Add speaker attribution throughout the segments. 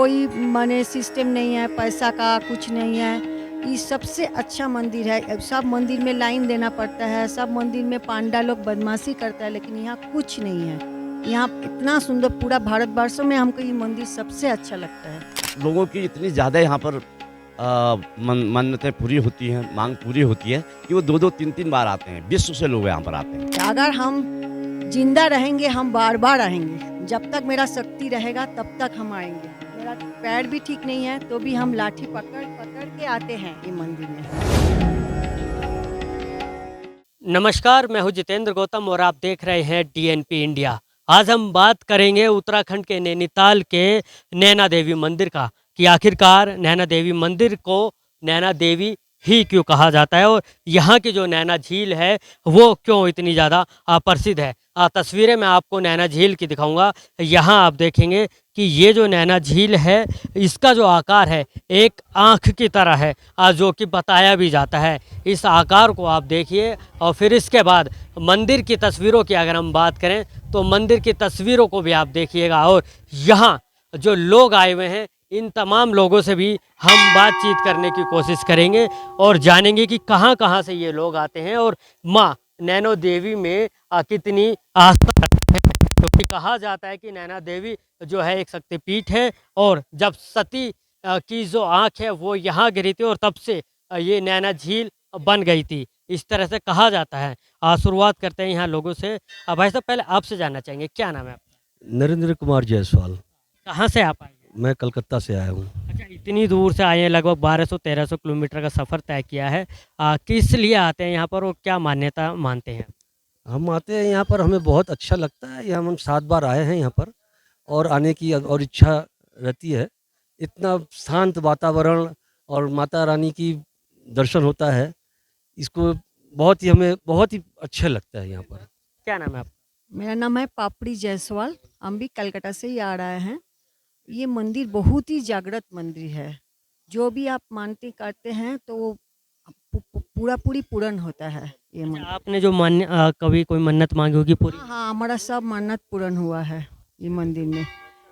Speaker 1: कोई माने सिस्टम नहीं है, पैसा का कुछ नहीं है। ये सबसे अच्छा मंदिर है। सब मंदिर में लाइन देना पड़ता है, सब मंदिर में पांडा लोग बदमाशी करता है, लेकिन यहाँ कुछ नहीं है। यहाँ इतना सुंदर, पूरा भारतवर्षों में हमको ये मंदिर सबसे अच्छा लगता है।
Speaker 2: लोगों की इतनी ज़्यादा यहाँ पर मन्नतें पूरी होती हैं, मांग पूरी होती है कि वो 2-2 3-3 बार आते हैं। विश्व से लोग यहाँ पर आते हैं।
Speaker 1: अगर हम जिंदा रहेंगे हम बार बार आएंगे। जब तक मेरा शक्ति रहेगा तब तक हम आएंगे। मेरा पैर भी ठीक नहीं है तो भी हम लाठी पकड़ पकड़ के आते हैं ये मंदिर में।
Speaker 3: नमस्कार, मैं हूं जितेंद्र गौतम और आप देख रहे हैं डीएनपी इंडिया। आज हम बात करेंगे उत्तराखंड के नैनीताल के नैना देवी मंदिर का कि आखिरकार नैना देवी मंदिर को नैना देवी ही क्यों कहा जाता है और यहाँ की जो नैना झील है वो क्यों इतनी ज़्यादा प्रसिद्ध है। तस्वीरें मैं आपको नैना झील की दिखाऊंगा। यहाँ आप देखेंगे कि ये जो नैना झील है इसका जो आकार है एक आँख की तरह है, जो कि बताया भी जाता है। इस आकार को आप देखिए और फिर इसके बाद मंदिर की तस्वीरों की अगर हम बात करें तो मंदिर की तस्वीरों को भी आप देखिएगा। और यहाँ जो लोग आए हुए हैं इन तमाम लोगों से भी हम बातचीत करने की कोशिश करेंगे और जानेंगे कि कहाँ कहाँ से ये लोग आते हैं और माँ नैनो देवी में कितनी आस्था रखते हैं। क्योंकि कहा जाता है कि नैना देवी जो है एक शक्तिपीठ है और जब सती की जो आँख है वो यहाँ गिरी थी और तब से ये नैना झील बन गई थी, इस तरह से कहा जाता है। शुरुआत करते हैं यहाँ लोगों से। भाई साहब, पहले आपसे जानना चाहेंगे क्या नाम है आपका?
Speaker 4: नरेंद्र कुमार जायसवाल।
Speaker 3: कहाँ से आप आए हैं?
Speaker 4: मैं कलकत्ता से आया हूँ।
Speaker 3: अच्छा, इतनी दूर से आए हैं, लगभग 1200-1300 किलोमीटर का सफ़र तय किया है। किस लिए आते हैं यहाँ पर और क्या मान्यता मानते हैं?
Speaker 4: हम आते हैं यहाँ पर, हमें बहुत अच्छा लगता है। यहाँ हम 7 बार आए हैं यहाँ पर और आने की और इच्छा रहती है। इतना शांत वातावरण और माता रानी की दर्शन होता है, इसको हमें बहुत ही अच्छा लगता है यहाँ पर।
Speaker 3: क्या नाम है आपका?
Speaker 1: मेरा नाम है पापड़ी जायसवाल। हम भी कलकत्ता से ही आ रहे हैं। ये मंदिर बहुत ही जागृत मंदिर है। जो भी आप मानते करते हैं तो वो पूरी पूर्ण होता है ये
Speaker 3: अच्छा,
Speaker 1: मंदिर।
Speaker 3: आपने जो कभी कोई मन्नत मांगी होगी पूरी?
Speaker 1: हाँ, हमारा सब मन्नत पूर्ण हुआ है ये मंदिर में।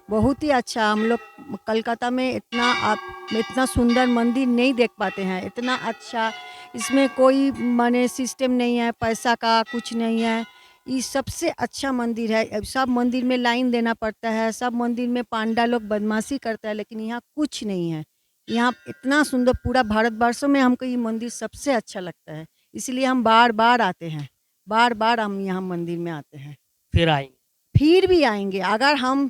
Speaker 1: बहुत ही अच्छा। हम लोग कलकत्ता में इतना सुंदर मंदिर नहीं देख पाते हैं। इतना अच्छा, इसमें कोई माने सिस्टम नहीं है, पैसा का कुछ नहीं है। ये सबसे अच्छा मंदिर है। सब मंदिर में लाइन देना पड़ता है, सब मंदिर में पांडा लोग बदमाशी करता है, लेकिन यहाँ कुछ नहीं है। यहाँ इतना सुंदर, पूरा भारतवर्षों में हमको ये मंदिर सबसे अच्छा लगता है। इसलिए हम बार बार आते हैं। बार बार हम यहाँ मंदिर में आते हैं।
Speaker 3: फिर आएंगे?
Speaker 1: फिर भी आएंगे। अगर हम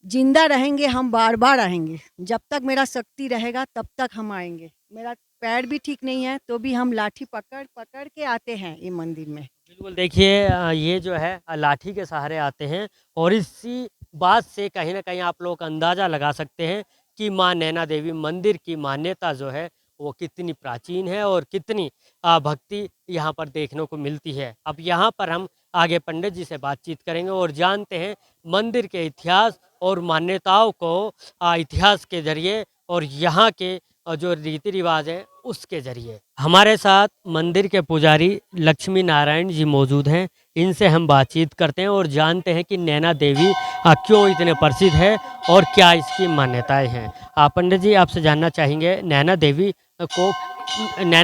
Speaker 1: जिंदा रहेंगे हम बार बार आएंगे। जब तक मेरा शक्ति रहेगा तब तक हम आएंगे। मेरा पैर भी ठीक नहीं है तो भी हम लाठी पकड़ पकड़ के आते हैं ये मंदिर में।
Speaker 3: बिल्कुल, देखिए ये जो है लाठी के सहारे आते हैं और इसी बात से कहीं ना कहीं आप लोग अंदाज़ा लगा सकते हैं कि माँ नैना देवी मंदिर की मान्यता जो है वो कितनी प्राचीन है और कितनी भक्ति यहाँ पर देखने को मिलती है। अब यहाँ पर हम आगे पंडित जी से बातचीत करेंगे और जानते हैं मंदिर के इतिहास और मान्यताओं को इतिहास के ज़रिए और यहाँ के जो रीति रिवाज हैं उसके ज़रिए। हमारे साथ मंदिर के पुजारी लक्ष्मी नारायण जी मौजूद हैं। इनसे हम बातचीत करते हैं और जानते हैं कि नैना देवी क्यों इतने प्रसिद्ध है और क्या इसकी मान्यताएं हैं। पंडित जी, आपसे जानना चाहेंगे नैना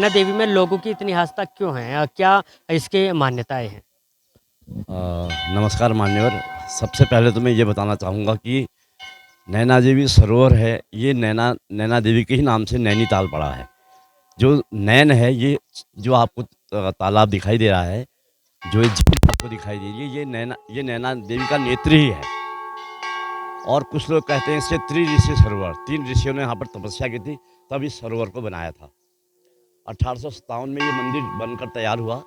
Speaker 3: देवी में लोगों की इतनी आस्था क्यों है? क्या इसके मान्यताएं हैं?
Speaker 2: नमस्कार मान्यवर। सबसे पहले तो मैं ये बताना चाहूँगा कि नैना देवी सरोवर है, ये नैना देवी के ही नाम से नैनीताल पड़ा है। जो नैन है, ये जो आपको तालाब दिखाई दे रहा है, जो ये झील आपको दिखाई दे रही है, ये नैना देवी का नेत्र ही है। और कुछ लोग कहते हैं इससे त्रिऋषि सरोवर, 3 ऋषियों ने यहाँ पर तपस्या की थी, तब इस सरोवर को बनाया था। 1857 में ये मंदिर बनकर तैयार हुआ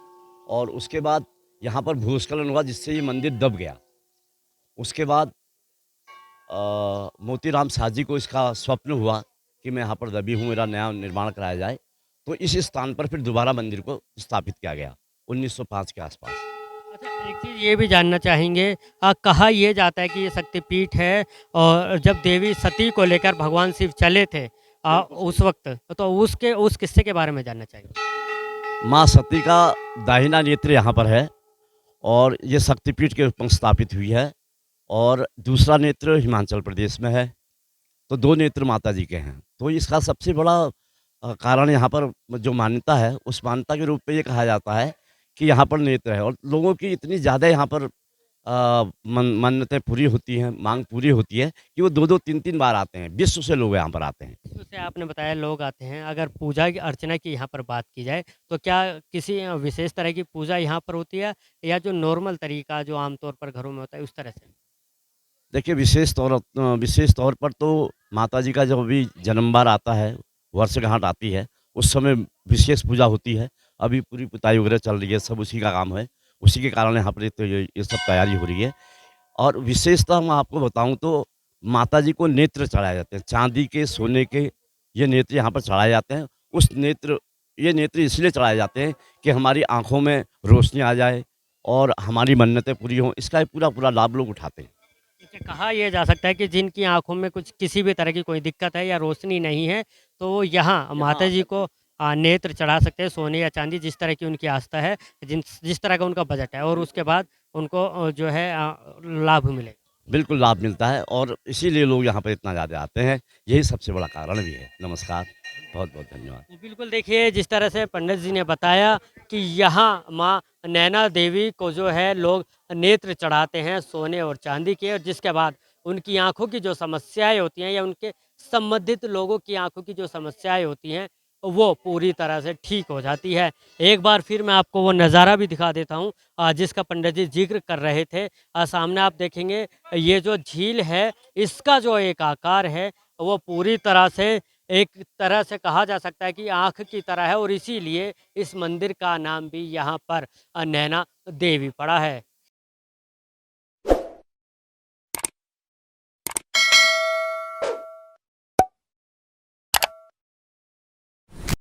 Speaker 2: और उसके बाद यहाँ पर भूस्खलन हुआ जिससे ये मंदिर दब गया। उसके बाद मोतीराम साहजी को इसका स्वप्न हुआ कि मैं यहाँ पर दबी हूँ, मेरा नया निर्माण कराया जाए, तो इस स्थान पर फिर दोबारा मंदिर को स्थापित किया गया 1905 के आसपास।
Speaker 3: अच्छा, एक चीज़ ये भी जानना चाहेंगे, कहा यह जाता है कि ये शक्तिपीठ है और जब देवी सती को लेकर भगवान शिव चले थे उस वक्त, तो उस किस्से के बारे में जानना चाहेंगे।
Speaker 2: माँ सती का दाहिना नेत्र यहाँ पर है और ये शक्तिपीठ के रूप में स्थापित हुई है और दूसरा नेत्र हिमाचल प्रदेश में है तो 2 नेत्र माता जी के हैं। तो इसका सबसे बड़ा कारण यहाँ पर जो मान्यता है, उस मान्यता के रूप में ये कहा जाता है कि यहाँ पर नेत्र है और लोगों की इतनी ज़्यादा यहाँ पर मन्नतें पूरी होती हैं, माँग पूरी होती है कि वो 2-2 3-3 बार आते हैं। विश्व से लोग यहाँ पर आते हैं।
Speaker 3: जैसे आपने बताया लोग आते हैं, अगर पूजा की अर्चना की यहाँ पर बात की जाए, तो क्या किसी विशेष तरह की पूजा यहाँ पर होती है या जो नॉर्मल तरीका जो आमतौर पर घरों में होता है उस तरह से?
Speaker 2: देखिए विशेष तौर पर तो माताजी का जब भी जन्म बार आता है, वर्षगांठ आती है, उस समय विशेष पूजा होती है। अभी पूरी पुताई वगैरह चल रही है, सब उसी का काम है। उसी के कारण यहाँ पर तो ये सब तैयारी हो रही है। और विशेषता मैं आपको बताऊँ तो माताजी को नेत्र चढ़ाए जाते हैं। चाँदी के, सोने के ये नेत्र यहाँ पर चढ़ाए जाते हैं। ये नेत्र इसलिए चढ़ाए जाते हैं कि हमारी आँखों में रोशनी आ जाए और हमारी मन्नतें पूरी हों। इसका पूरा लाभ लोग उठाते हैं।
Speaker 3: जैसे कहा यह जा सकता है कि जिनकी आँखों में कुछ किसी भी तरह की कोई दिक्कत है या रोशनी नहीं है, तो वो यहाँ माता जी को नेत्र चढ़ा सकते हैं, सोने या चांदी जिस तरह की उनकी आस्था है, जिस तरह का उनका बजट है और उसके बाद उनको जो है लाभ मिले।
Speaker 2: बिल्कुल लाभ मिलता है और इसीलिए लोग यहाँ पर इतना ज़्यादा आते हैं। यही सबसे बड़ा कारण भी है। नमस्कार, बहुत-बहुत धन्यवाद।
Speaker 3: जी, बिल्कुल देखिए जिस तरह से पंडित जी ने बताया कि यहाँ माँ नैना देवी को जो है लोग नेत्र चढ़ाते हैं सोने और चांदी के, और जिसके बाद उनकी आंखों की जो समस्याएं होती हैं या उनके संबंधित लोगों की आंखों की जो समस्याएं होती हैं वो पूरी तरह से ठीक हो जाती है। एक बार फिर मैं आपको वो नज़ारा भी दिखा देता हूँ जिसका पंडित जी जिक्र कर रहे थे। सामने आप देखेंगे ये जो झील है, इसका जो एक आकार है वो पूरी तरह से एक तरह से कहा जा सकता है कि आँख की तरह है, और इसीलिए इस मंदिर का नाम भी यहाँ पर नैना देवी पड़ा है।